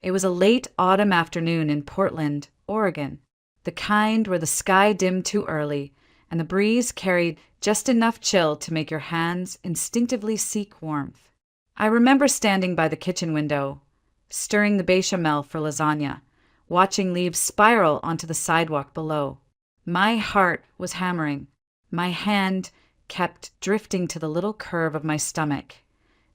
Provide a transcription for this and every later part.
It was a late autumn afternoon in Portland, Oregon, the kind where the sky dimmed too early and the breeze carried just enough chill to make your hands instinctively seek warmth. I remember standing by the kitchen window, stirring the bechamel for lasagna, watching leaves spiral onto the sidewalk below. My heart was hammering. My hand kept drifting to the little curve of my stomach.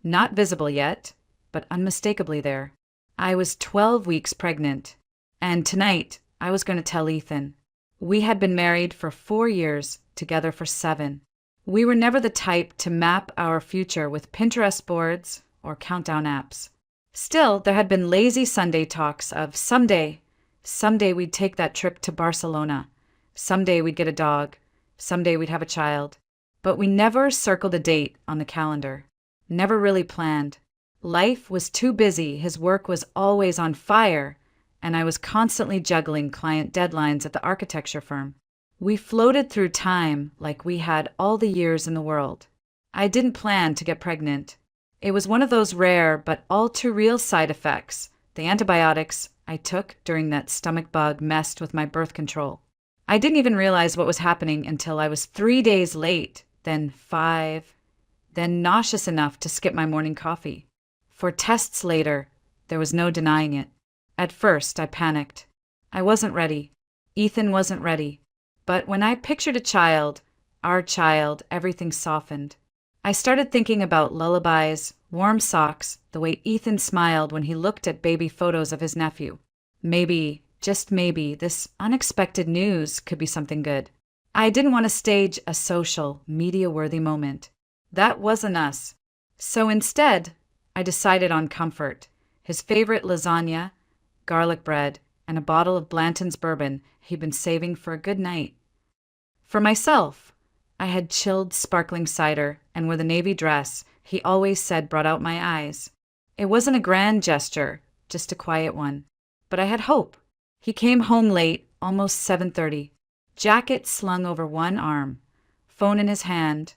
Not visible yet, but unmistakably there. I was 12 weeks pregnant, and tonight I was going to tell Ethan. We had been married for 4 years, together for 7. We were never the type to map our future with Pinterest boards or countdown apps. Still, there had been lazy Sunday talks of someday we'd take that trip to Barcelona, someday we'd get a dog, someday we'd have a child. But we never circled a date on the calendar, never really planned. Life was too busy, his work was always on fire, and I was constantly juggling client deadlines at the architecture firm. We floated through time like we had all the years in the world. I didn't plan to get pregnant. It was one of those rare but all too real side effects. The antibiotics I took during that stomach bug messed with my birth control. I didn't even realize what was happening until I was 3 days late, then 5, then nauseous enough to skip my morning coffee. For tests later, there was no denying it. At first, I panicked. I wasn't ready. Ethan wasn't ready. But when I pictured a child, our child, everything softened. I started thinking about lullabies, warm socks, the way Ethan smiled when he looked at baby photos of his nephew. Maybe, just maybe, this unexpected news could be something good. I didn't want to stage a social, media-worthy moment. That wasn't us. So instead, I decided on comfort. His favorite lasagna, garlic bread, and a bottle of Blanton's bourbon he'd been saving for a good night. For myself, I had chilled sparkling cider and with a navy dress he always said brought out my eyes. It wasn't a grand gesture, just a quiet one. But I had hope. He came home late, almost 7:30, jacket slung over one arm, phone in his hand,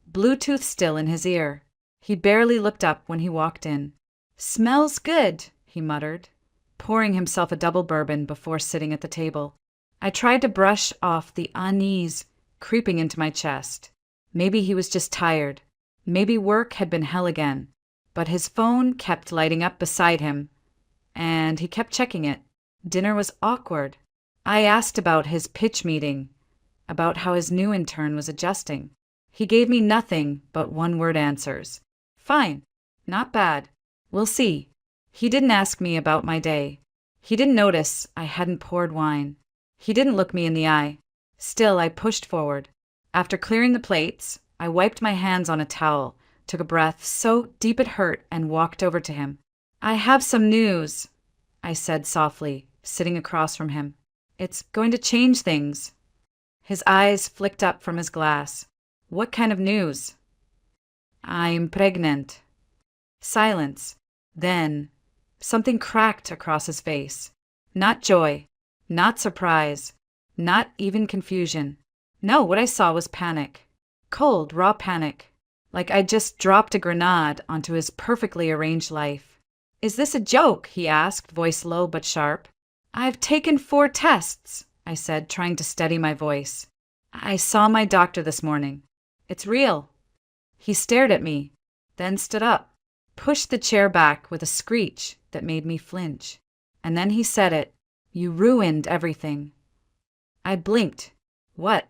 Bluetooth still in his ear. He barely looked up when he walked in. "Smells good," he muttered, pouring himself a double bourbon before sitting at the table. I tried to brush off the unease creeping into my chest. Maybe he was just tired. Maybe work had been hell again. But his phone kept lighting up beside him, and he kept checking it. Dinner was awkward. I asked about his pitch meeting, about how his new intern was adjusting. He gave me nothing but one-word answers. Fine. Not bad. We'll see. He didn't ask me about my day. He didn't notice I hadn't poured wine. He didn't look me in the eye. Still, I pushed forward. After clearing the plates, I wiped my hands on a towel, took a breath so deep it hurt, and walked over to him. "I have some news," I said softly, sitting across from him. "It's going to change things." His eyes flicked up from his glass. "What kind of news?" "I'm pregnant." Silence. Then, something cracked across his face. Not joy, not surprise, not even confusion. No, what I saw was panic. Cold, raw panic. Like I'd just dropped a grenade onto his perfectly arranged life. "Is this a joke?" he asked, voice low but sharp. "I've taken 4 tests," I said, trying to steady my voice. "I saw my doctor this morning. It's real." He stared at me, then stood up, pushed the chair back with a screech that made me flinch. And then he said it. "You ruined everything." I blinked. "What?"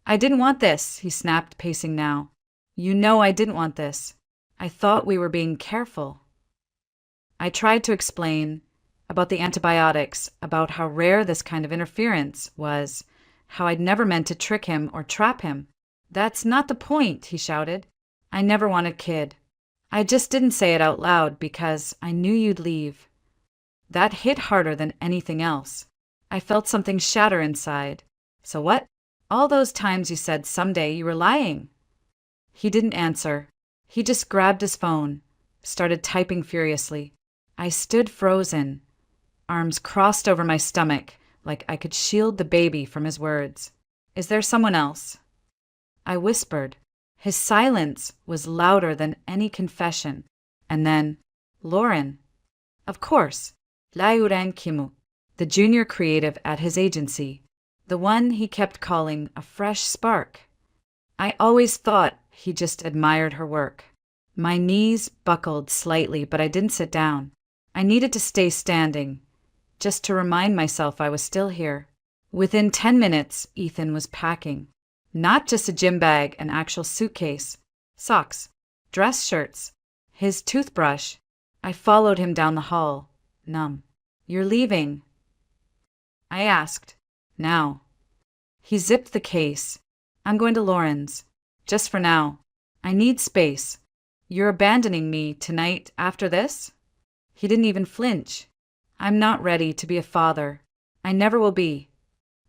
"I didn't want this," he snapped, pacing now. "You know I didn't want this. I thought we were being careful." I tried to explain about the antibiotics, about how rare this kind of interference was, how I'd never meant to trick him or trap him. "That's not the point," he shouted. "I never wanted kid. I just didn't say it out loud because I knew you'd leave." That hit harder than anything else. I felt something shatter inside. "So what? All those times you said someday, you were lying." He didn't answer. He just grabbed his phone, started typing furiously. I stood frozen, arms crossed over my stomach, like I could shield the baby from his words. "Is there someone else?" I whispered. His silence was louder than any confession. And then, "Lauren." "Of course." Layuran Kimu, the junior creative at his agency, the one he kept calling a fresh spark. I always thought he just admired her work. My knees buckled slightly, but I didn't sit down. I needed to stay standing, just to remind myself I was still here. Within 10 minutes, Ethan was packing. Not just a gym bag, an actual suitcase. Socks. Dress shirts. His toothbrush. I followed him down the hall, numb. "You're leaving?" I asked. "Now." He zipped the case. "I'm going to Lauren's. Just for now. I need space. You're abandoning me tonight after this?" He didn't even flinch. "I'm not ready to be a father. I never will be."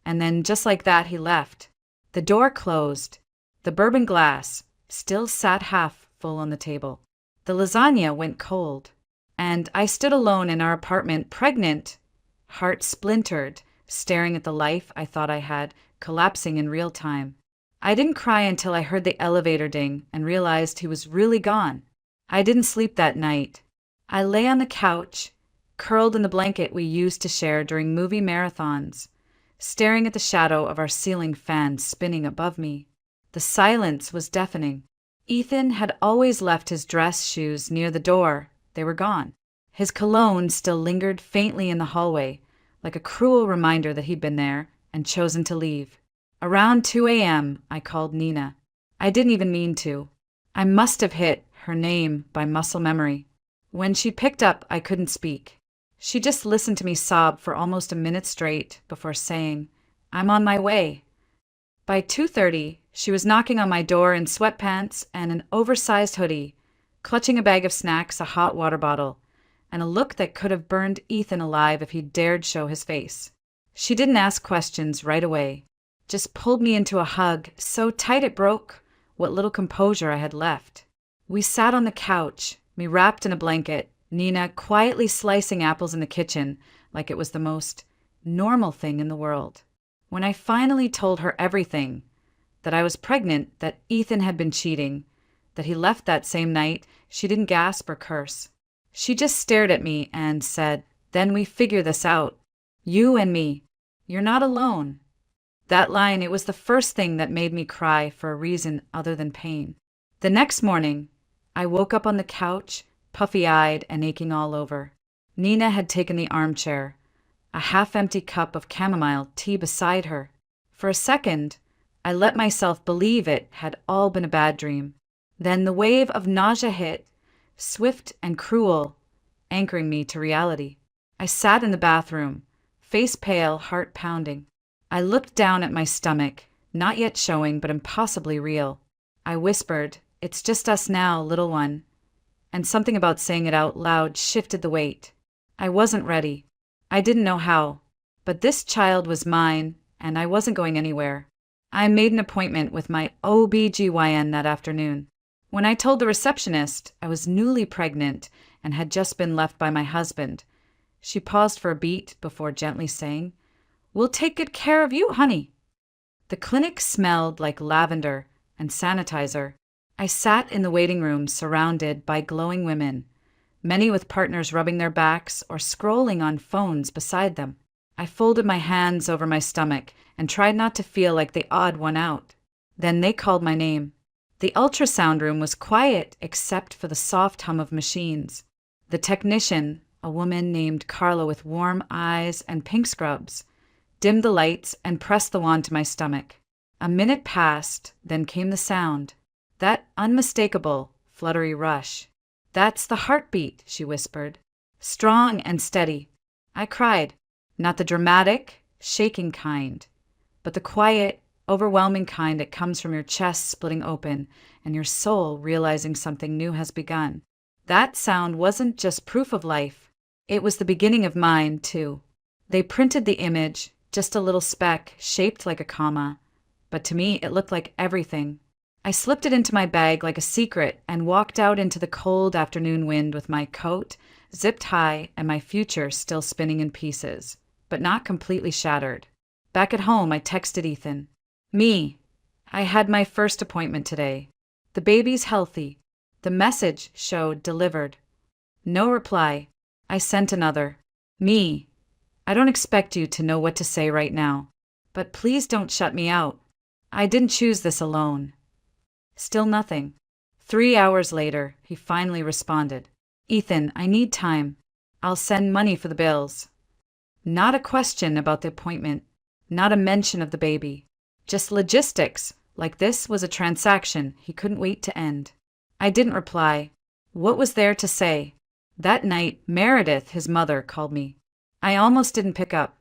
And then just like that, he left. The door closed. The bourbon glass still sat half full on the table. The lasagna went cold. And I stood alone in our apartment, pregnant, heart splintered, staring at the life I thought I had, collapsing in real time. I didn't cry until I heard the elevator ding and realized he was really gone. I didn't sleep that night. I lay on the couch, curled in the blanket we used to share during movie marathons, staring at the shadow of our ceiling fan spinning above me. The silence was deafening. Ethan had always left his dress shoes near the door. They were gone. His cologne still lingered faintly in the hallway, like a cruel reminder that he'd been there and chosen to leave. Around 2 a.m., I called Nina. I didn't even mean to. I must have hit her name by muscle memory. When she picked up, I couldn't speak. She just listened to me sob for almost a minute straight before saying, "I'm on my way." By 2:30, she was knocking on my door in sweatpants and an oversized hoodie, clutching a bag of snacks, a hot water bottle, and a look that could have burned Ethan alive if he dared show his face. She didn't ask questions right away, just pulled me into a hug so tight it broke what little composure I had left. We sat on the couch, me wrapped in a blanket, Nina quietly slicing apples in the kitchen like it was the most normal thing in the world. When I finally told her everything, that I was pregnant, that Ethan had been cheating, that he left that same night, she didn't gasp or curse. She just stared at me and said, "Then we figure this out. You and me. You're not alone." That line, it was the first thing that made me cry for a reason other than pain. The next morning, I woke up on the couch, puffy-eyed and aching all over. Nina had taken the armchair, a half-empty cup of chamomile tea beside her. For a second, I let myself believe it had all been a bad dream. Then the wave of nausea hit, swift and cruel, anchoring me to reality. I sat in the bathroom, face pale, heart pounding. I looked down at my stomach, not yet showing but impossibly real. I whispered, "It's just us now, little one." And something about saying it out loud shifted the weight. I wasn't ready. I didn't know how. But this child was mine, and I wasn't going anywhere. I made an appointment with my OB/GYN that afternoon. When I told the receptionist I was newly pregnant and had just been left by my husband, she paused for a beat before gently saying, "We'll take good care of you, honey." The clinic smelled like lavender and sanitizer. I sat in the waiting room surrounded by glowing women, many with partners rubbing their backs or scrolling on phones beside them. I folded my hands over my stomach and tried not to feel like the odd one out. Then they called my name. The ultrasound room was quiet except for the soft hum of machines. The technician, a woman named Carla with warm eyes and pink scrubs, dimmed the lights and pressed the wand to my stomach. A minute passed, then came the sound. That unmistakable, fluttery rush. "That's the heartbeat," she whispered. "Strong and steady." I cried. Not the dramatic, shaking kind, but the quiet, overwhelming kind that comes from your chest splitting open and your soul realizing something new has begun. That sound wasn't just proof of life. It was the beginning of mine, too. They printed the image, just a little speck shaped like a comma, but to me it looked like everything. I slipped it into my bag like a secret and walked out into the cold afternoon wind with my coat zipped high and my future still spinning in pieces, but not completely shattered. Back at home, I texted Ethan. "Me. I had my first appointment today. The baby's healthy." The message showed delivered. No reply. I sent another. Me. I don't expect you to know what to say right now, but please don't shut me out. I didn't choose this alone. Still nothing. 3 hours later, he finally responded. Ethan, I need time. I'll send money for the bills. Not a question about the appointment. Not a mention of the baby. Just logistics, like this was a transaction he couldn't wait to end. I didn't reply. What was there to say? That night, Meredith, his mother, called me. I almost didn't pick up.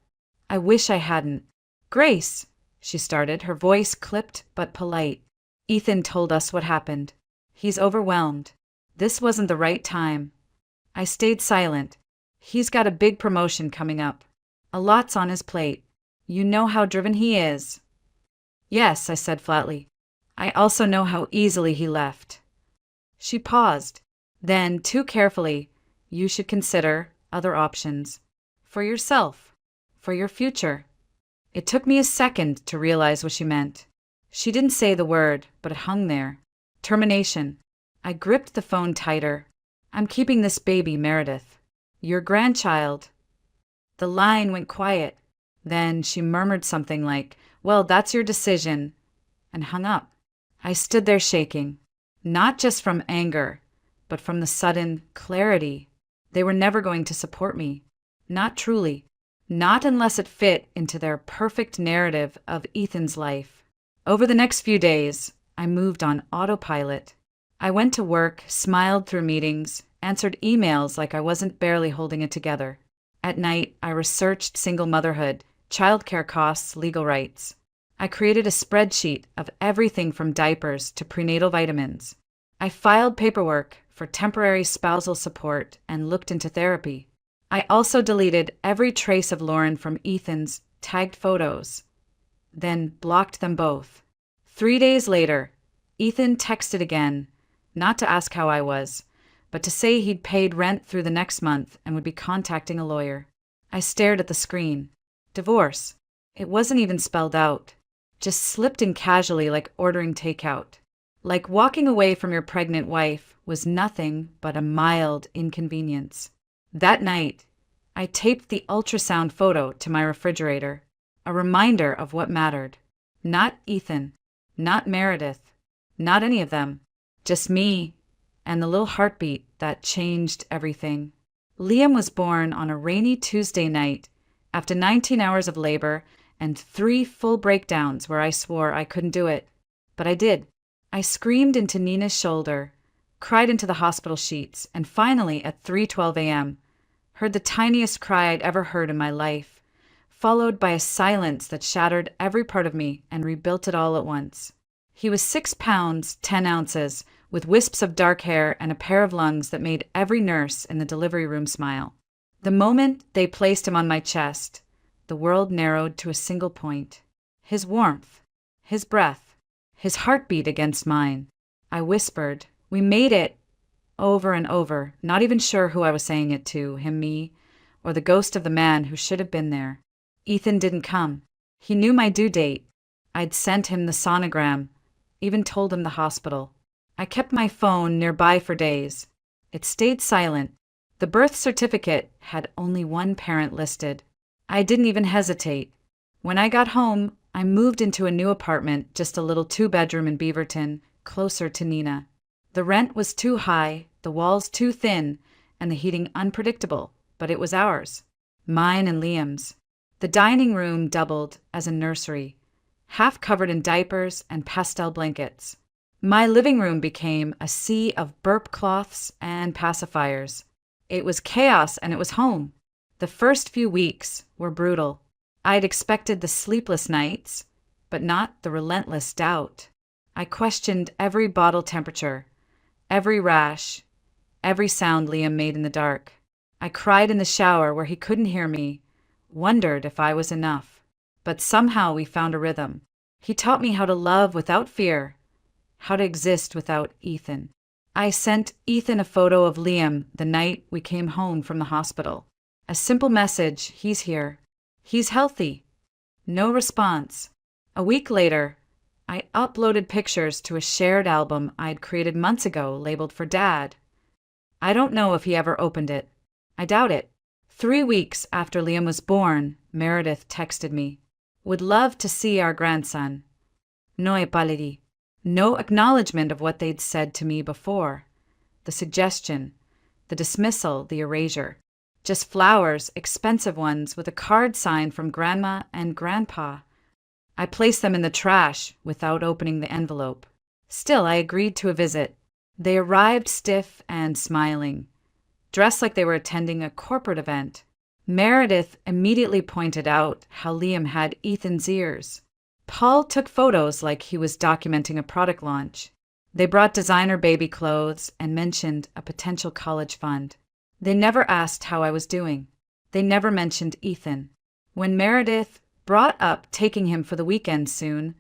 I wish I hadn't. Grace, she started, her voice clipped but polite. Ethan told us what happened. He's overwhelmed. This wasn't the right time. I stayed silent. He's got a big promotion coming up. A lot's on his plate. You know how driven he is. Yes, I said flatly. I also know how easily he left. She paused. Then, too carefully, you should consider other options. For yourself. For your future. It took me a second to realize what she meant. She didn't say the word, but it hung there. Termination. I gripped the phone tighter. I'm keeping this baby, Meredith. Your grandchild. The line went quiet. Then she murmured something like, well, that's your decision, and hung up. I stood there shaking, not just from anger, but from the sudden clarity. They were never going to support me. Not truly. Not unless it fit into their perfect narrative of Ethan's life. Over the next few days, I moved on autopilot. I went to work, smiled through meetings, answered emails like I wasn't barely holding it together. At night, I researched single motherhood, childcare costs, legal rights. I created a spreadsheet of everything from diapers to prenatal vitamins. I filed paperwork for temporary spousal support and looked into therapy. I also deleted every trace of Lauren from Ethan's tagged photos, then blocked them both. 3 days later, Ethan texted again, not to ask how I was, but to say he'd paid rent through the next month and would be contacting a lawyer. I stared at the screen. Divorce. It wasn't even spelled out. Just slipped in casually like ordering takeout. Like walking away from your pregnant wife was nothing but a mild inconvenience. That night, I taped the ultrasound photo to my refrigerator, a reminder of what mattered. Not Ethan, not Meredith, not any of them. Just me and the little heartbeat that changed everything. Liam was born on a rainy Tuesday night after 19 hours of labor and 3 full breakdowns where I swore I couldn't do it. But I did. I screamed into Nina's shoulder, cried into the hospital sheets, and finally, at 3:12 a.m., heard the tiniest cry I'd ever heard in my life, followed by a silence that shattered every part of me and rebuilt it all at once. He was 6 pounds, 10 ounces, with wisps of dark hair and a pair of lungs that made every nurse in the delivery room smile. The moment they placed him on my chest, the world narrowed to a single point. His warmth, his breath, his heartbeat against mine. I whispered, "We made it," over and over, not even sure who I was saying it to, him, me, or the ghost of the man who should have been there. Ethan didn't come. He knew my due date. I'd sent him the sonogram, even told him the hospital. I kept my phone nearby for days. It stayed silent. The birth certificate had only one parent listed. I didn't even hesitate. When I got home, I moved into a new apartment, just a little 2-bedroom in Beaverton, closer to Nina. The rent was too high, the walls too thin, and the heating unpredictable, but it was ours. Mine and Liam's. The dining room doubled as a nursery, half covered in diapers and pastel blankets. My living room became a sea of burp cloths and pacifiers. It was chaos and it was home. The first few weeks were brutal. I'd expected the sleepless nights, but not the relentless doubt. I questioned every bottle temperature, every rash, every sound Liam made in the dark. I cried in the shower where he couldn't hear me, wondered if I was enough. But somehow we found a rhythm. He taught me how to love without fear, how to exist without Ethan. I sent Ethan a photo of Liam the night we came home from the hospital. A simple message, he's here. He's healthy. No response. A week later, I uploaded pictures to a shared album I'd created months ago labeled for Dad. I don't know if he ever opened it. I doubt it. 3 weeks after Liam was born, Meredith texted me. Would love to see our grandson. No epaledi. No acknowledgement of what they'd said to me before. The suggestion, the dismissal, the erasure. Just flowers, expensive ones, with a card sign from Grandma and Grandpa. I placed them in the trash without opening the envelope. Still, I agreed to a visit. They arrived stiff and smiling, dressed like they were attending a corporate event. Meredith immediately pointed out how Liam had Ethan's ears. Paul took photos like he was documenting a product launch. They brought designer baby clothes and mentioned a potential college fund. They never asked how I was doing. They never mentioned Ethan. When Meredith brought up taking him for the weekend soon,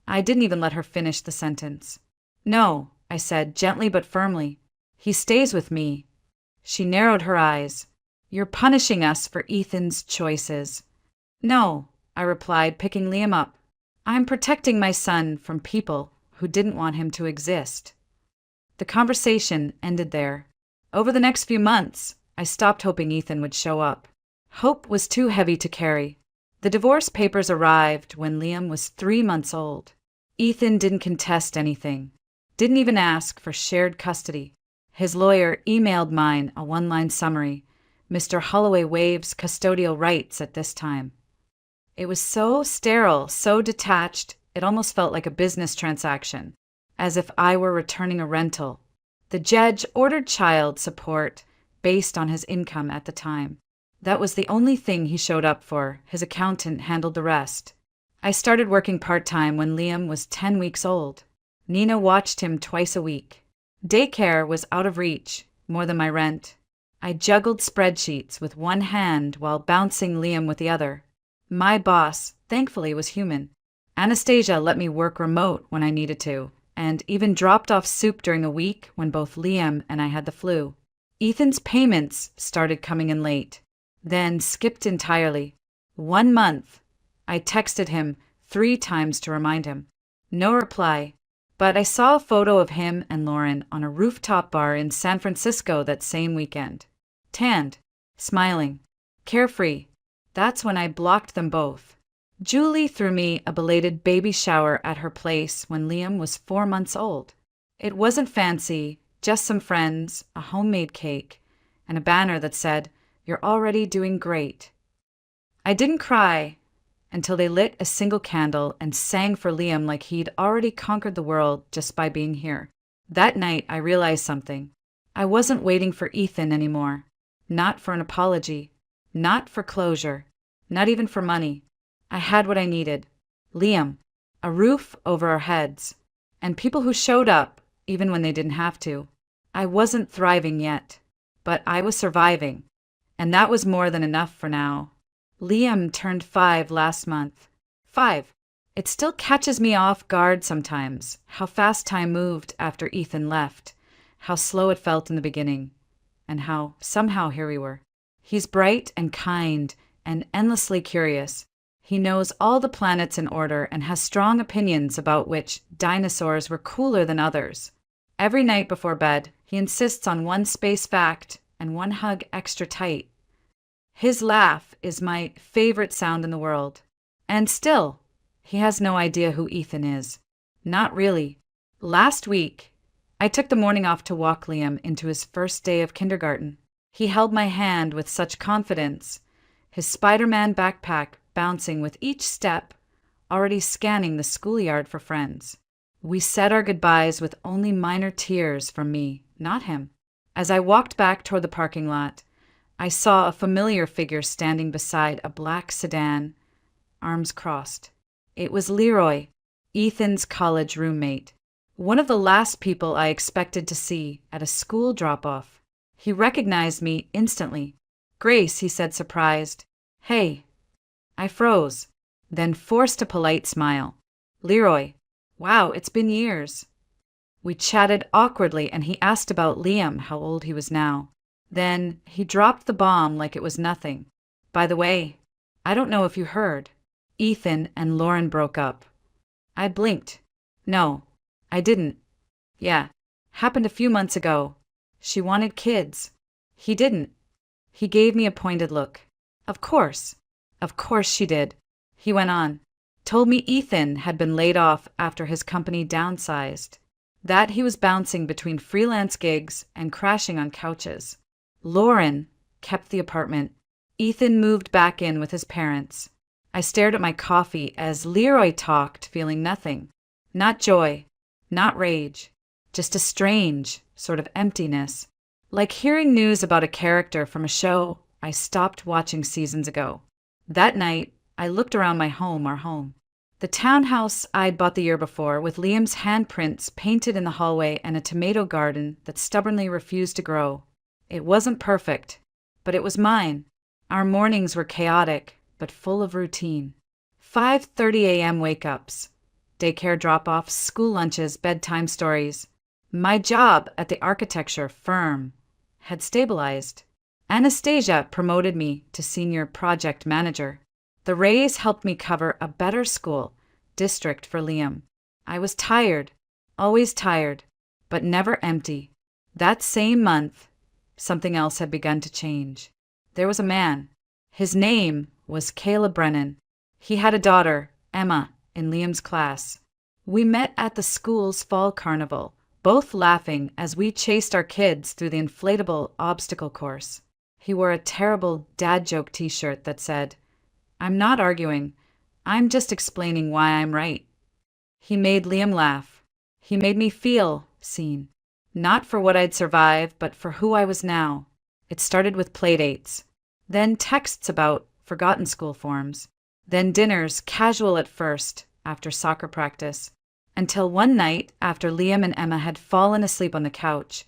I didn't even let her finish the sentence. No, I said, gently but firmly. He stays with me. She narrowed her eyes. You're punishing us for Ethan's choices. No, I replied, picking Liam up. I'm protecting my son from people who didn't want him to exist. The conversation ended there. Over the next few months, I stopped hoping Ethan would show up. Hope was too heavy to carry. The divorce papers arrived when Liam was 3 months old. Ethan didn't contest anything, didn't even ask for shared custody. His lawyer emailed mine a one-line summary. Mr. Holloway waives custodial rights at this time. It was so sterile, so detached, it almost felt like a business transaction, as if I were returning a rental. The judge ordered child support based on his income at the time. That was the only thing he showed up for. His accountant handled the rest. I started working part-time when Liam was 10 weeks old. Nina watched him twice a week. Daycare was out of reach, more than my rent. I juggled spreadsheets with one hand while bouncing Liam with the other. My boss, thankfully, was human. Anastasia let me work remote when I needed to, and even dropped off soup during a week when both Liam and I had the flu. Ethan's payments started coming in late, then skipped entirely. 1 month. I texted him 3 times to remind him. No reply, but I saw a photo of him and Lauren on a rooftop bar in San Francisco that same weekend. Tanned, smiling, carefree. That's when I blocked them both. Julie threw me a belated baby shower at her place when Liam was 4 months old. It wasn't fancy, just some friends, a homemade cake, and a banner that said, "You're already doing great." I didn't cry until they lit a single candle and sang for Liam like he'd already conquered the world just by being here. That night, I realized something. I wasn't waiting for Ethan anymore. Not for an apology. Not for closure. Not even for money. I had what I needed. Liam. A roof over our heads. And people who showed up, even when they didn't have to. I wasn't thriving yet, but I was surviving. And that was more than enough for now. Liam turned 5 last month. 5. It still catches me off guard sometimes, how fast time moved after Ethan left, how slow it felt in the beginning, and how somehow here we were. He's bright and kind and endlessly curious. He knows all the planets in order and has strong opinions about which dinosaurs were cooler than others. Every night before bed, he insists on one space fact and one hug extra tight. His laugh is my favorite sound in the world. And still, he has no idea who Ethan is. Not really. Last week, I took the morning off to walk Liam into his first day of kindergarten. He held my hand with such confidence, his Spider-Man backpack bouncing with each step, already scanning the schoolyard for friends. We said our goodbyes with only minor tears from me, not him. As I walked back toward the parking lot, I saw a familiar figure standing beside a black sedan, arms crossed. It was Leroy, Ethan's college roommate, one of the last people I expected to see at a school drop-off. He recognized me instantly. "Grace," he said, surprised. "Hey." I froze, then forced a polite smile. "Leroy, wow, it's been years." We chatted awkwardly and he asked about Liam, how old he was now. Then he dropped the bomb like it was nothing. "By the way, I don't know if you heard. Ethan and Lauren broke up." I blinked. "No, I didn't." "Yeah, happened a few months ago. She wanted kids. He didn't." He gave me a pointed look. Of course. Of course she did. He went on. Told me Ethan had been laid off after his company downsized. That he was bouncing between freelance gigs and crashing on couches. Lauren kept the apartment. Ethan moved back in with his parents. I stared at my coffee as Leroy talked, feeling nothing. Not joy, not rage, just a strange sort of emptiness. Like hearing news about a character from a show I stopped watching seasons ago. That night, I looked around our home. The townhouse I'd bought the year before, with Liam's handprints painted in the hallway and a tomato garden that stubbornly refused to grow. It wasn't perfect, but it was mine. Our mornings were chaotic, but full of routine. 5:30 a.m. wake-ups, daycare drop-offs, school lunches, bedtime stories. My job at the architecture firm had stabilized. Anastasia promoted me to senior project manager. The raise helped me cover a better school district for Liam. I was tired, always tired, but never empty. That same month, something else had begun to change. There was a man. His name was Caleb Brennan. He had a daughter, Emma, in Liam's class. We met at the school's fall carnival, both laughing as we chased our kids through the inflatable obstacle course. He wore a terrible dad joke t-shirt that said, "I'm not arguing, I'm just explaining why I'm right." He made Liam laugh. He made me feel seen. Not for what I'd survived, but for who I was now. It started with playdates, then texts about forgotten school forms, then dinners, casual at first, after soccer practice, until one night, after Liam and Emma had fallen asleep on the couch,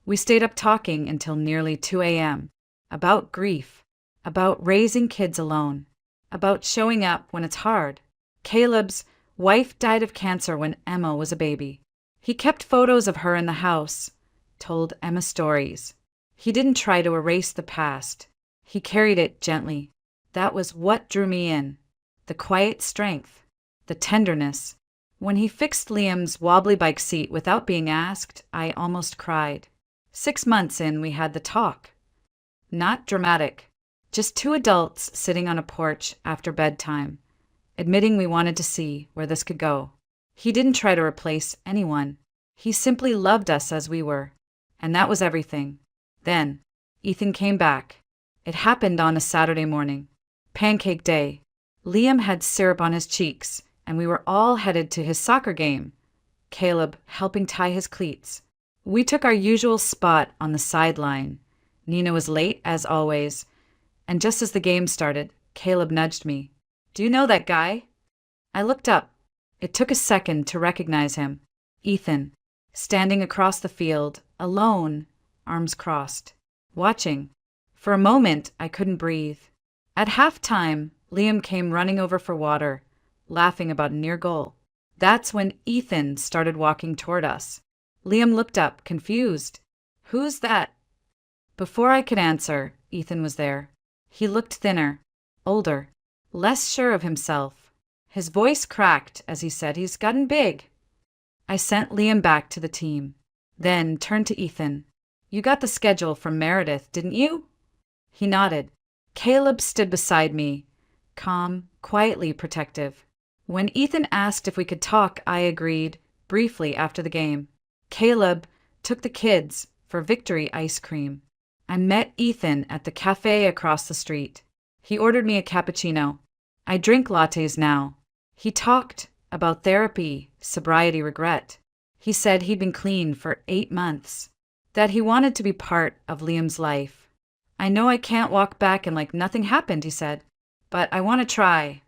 we stayed up talking until nearly 2 a.m. About grief, about raising kids alone, about showing up when it's hard. Caleb's wife died of cancer when Emma was a baby. He kept photos of her in the house, told AITA Stories. He didn't try to erase the past. He carried it gently. That was what drew me in. The quiet strength, the tenderness. When he fixed Liam's wobbly bike seat without being asked, I almost cried. 6 months in, we had the talk. Not dramatic, just two adults sitting on a porch after bedtime, admitting we wanted to see where this could go. He didn't try to replace anyone. He simply loved us as we were, and that was everything. Then, Ethan came back. It happened on a Saturday morning. Pancake day. Liam had syrup on his cheeks, and we were all headed to his soccer game, Caleb helping tie his cleats. We took our usual spot on the sideline. Nina was late, as always, and just as the game started, Caleb nudged me. "Do you know that guy?" I looked up. It took a second to recognize him. Ethan, standing across the field, alone, arms crossed, watching. For a moment, I couldn't breathe. At halftime, Liam came running over for water, laughing about a near goal. That's when Ethan started walking toward us. Liam looked up, confused. "Who's that?" Before I could answer, Ethan was there. He looked thinner, older, less sure of himself. His voice cracked as he said, "He's gotten big." I sent Liam back to the team, then turned to Ethan. "You got the schedule from Meredith, didn't you?" He nodded. Caleb stood beside me, calm, quietly protective. When Ethan asked if we could talk, I agreed, briefly after the game. Caleb took the kids for victory ice cream. I met Ethan at the cafe across the street. He ordered me a cappuccino. I drink lattes now. He talked about therapy, sobriety, regret. He said he'd been clean for 8 months, that he wanted to be part of Liam's life. "I know I can't walk back and like nothing happened," he said, "but I want to try."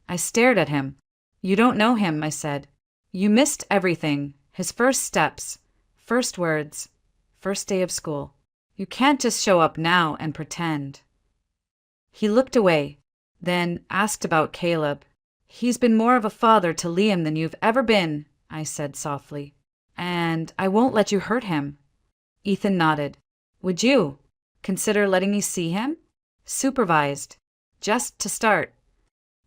I stared at him. "You don't know him," I said. "You missed everything, his first steps, first words, first day of school. You can't just show up now and pretend." He looked away, then asked about Caleb. "He's been more of a father to Liam than you've ever been," I said softly. "And I won't let you hurt him." Ethan nodded. "Would you consider letting me see him? Supervised, just to start."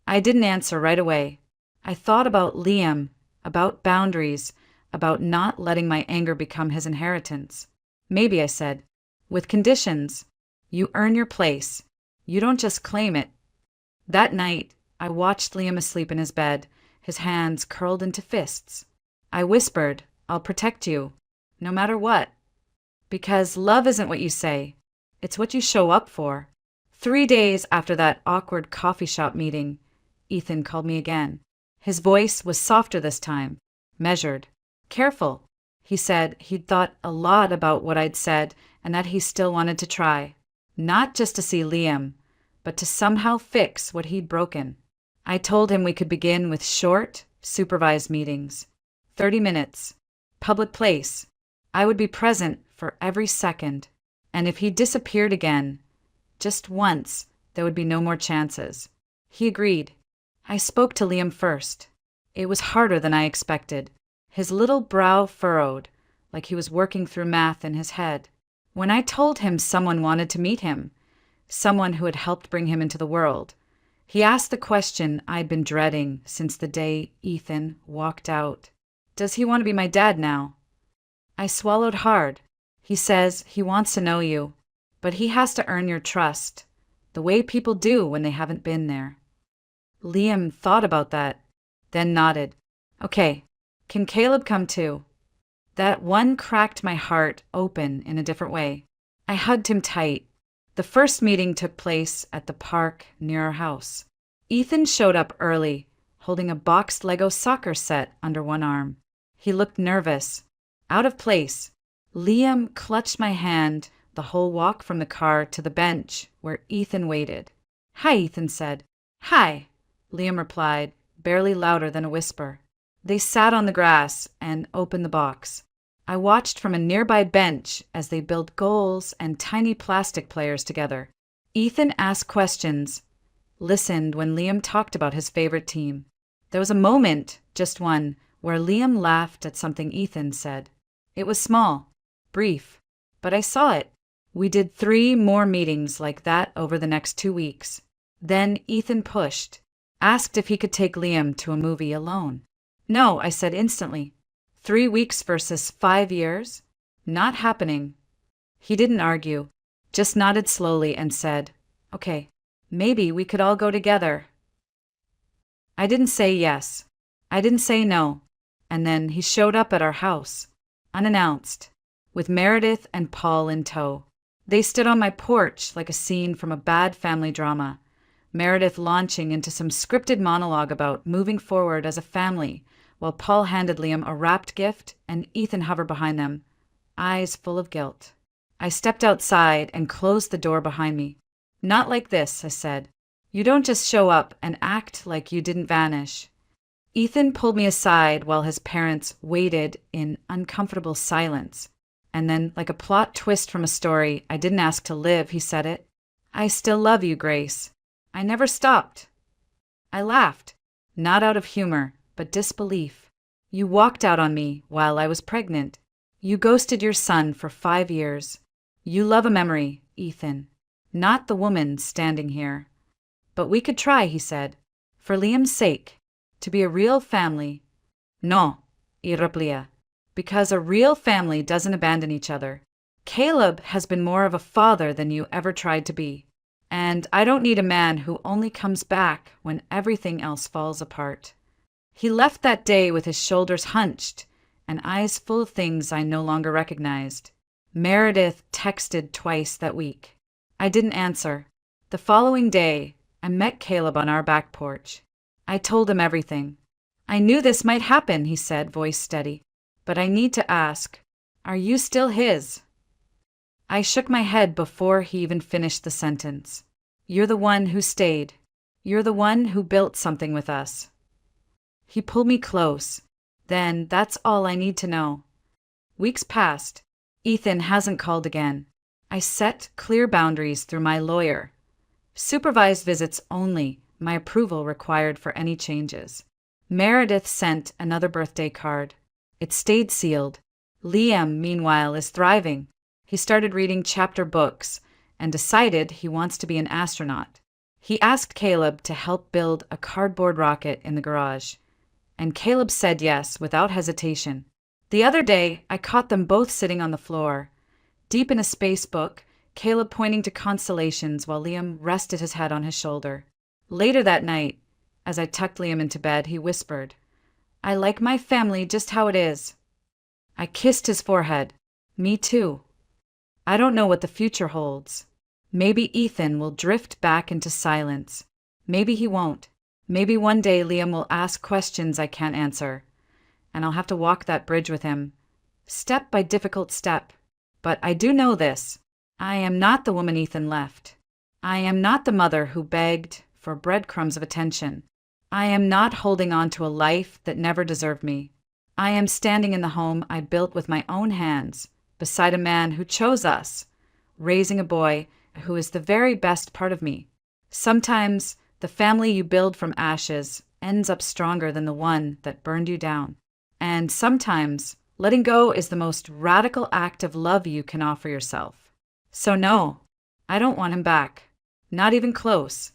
I didn't answer right away. I thought about Liam, about boundaries, about not letting my anger become his inheritance. "Maybe," I said, "with conditions." You earn your place. You don't just claim it. That night, I watched Liam asleep in his bed, his hands curled into fists. I whispered, I'll protect you, no matter what. Because love isn't what you say, it's what you show up for. 3 days after that awkward coffee shop meeting, Ethan called me again. His voice was softer this time, measured, careful. He said he'd thought a lot about what I'd said and that he still wanted to try. Not just to see Liam, but to somehow fix what he'd broken. I told him we could begin with short, supervised meetings. 30 minutes. Public place. I would be present for every second. And if he disappeared again, just once, there would be no more chances. He agreed. I spoke to Liam first. It was harder than I expected. His little brow furrowed, like he was working through math in his head. When I told him someone wanted to meet him, someone who had helped bring him into the world, he asked the question I'd been dreading since the day Ethan walked out. Does he want to be my dad now? I swallowed hard. He says he wants to know you, but he has to earn your trust, the way people do when they haven't been there. Liam thought about that, then nodded. Okay, can Caleb come too? That one cracked my heart open in a different way. I hugged him tight. The first meeting took place at the park near our house. Ethan showed up early, holding a boxed Lego soccer set under one arm. He looked nervous, out of place. Liam clutched my hand the whole walk from the car to the bench where Ethan waited. Hi, Ethan said. Hi, Liam replied, barely louder than a whisper. They sat on the grass and opened the box. I watched from a nearby bench as they built goals and tiny plastic players together. Ethan asked questions, listened when Liam talked about his favorite team. There was a moment, just one, where Liam laughed at something Ethan said. It was small, brief, but I saw it. We did 3 more meetings like that over the next 2 weeks. Then Ethan pushed, asked if he could take Liam to a movie alone. No, I said instantly. 3 weeks versus 5 years? Not happening. He didn't argue, just nodded slowly and said, okay, maybe we could all go together. I didn't say yes. I didn't say no. And then he showed up at our house, unannounced, with Meredith and Paul in tow. They stood on my porch like a scene from a bad family drama, Meredith launching into some scripted monologue about moving forward as a family, while Paul handed Liam a wrapped gift and Ethan hovered behind them, eyes full of guilt. I stepped outside and closed the door behind me. Not like this, I said. You don't just show up and act like you didn't vanish. Ethan pulled me aside while his parents waited in uncomfortable silence. And then, like a plot twist from a story I didn't ask to live, he said it. I still love you, Grace. I never stopped. I laughed, not out of humor, but disbelief. You walked out on me while I was pregnant. You ghosted your son for 5 years. You love a memory, Ethan, not the woman standing here. But we could try, he said, for Liam's sake, to be a real family. No, y replía, because a real family doesn't abandon each other. Caleb has been more of a father than you ever tried to be. And I don't need a man who only comes back when everything else falls apart. He left that day with his shoulders hunched and eyes full of things I no longer recognized. Meredith texted twice that week. I didn't answer. The following day, I met Caleb on our back porch. I told him everything. I knew this might happen, he said, voice steady. But I need to ask, are you still his? I shook my head before he even finished the sentence. You're the one who stayed. You're the one who built something with us. He pulled me close. Then that's all I need to know. Weeks passed. Ethan hasn't called again. I set clear boundaries through my lawyer. Supervised visits only, my approval required for any changes. Meredith sent another birthday card. It stayed sealed. Liam, meanwhile, is thriving. He started reading chapter books and decided he wants to be an astronaut. He asked Caleb to help build a cardboard rocket in the garage, and Caleb said yes without hesitation. The other day, I caught them both sitting on the floor. Deep in a space book, Caleb pointing to constellations while Liam rested his head on his shoulder. Later that night, as I tucked Liam into bed, he whispered, "I like my family just how it is." I kissed his forehead. Me too. I don't know what the future holds. Maybe Ethan will drift back into silence. Maybe he won't. Maybe one day Liam will ask questions I can't answer, and I'll have to walk that bridge with him, step by difficult step. But I do know this. I am not the woman Ethan left. I am not the mother who begged for breadcrumbs of attention. I am not holding on to a life that never deserved me. I am standing in the home I built with my own hands, beside a man who chose us, raising a boy who is the very best part of me. Sometimes the family you build from ashes ends up stronger than the one that burned you down. And sometimes letting go is the most radical act of love you can offer yourself. So no, I don't want him back. Not even close.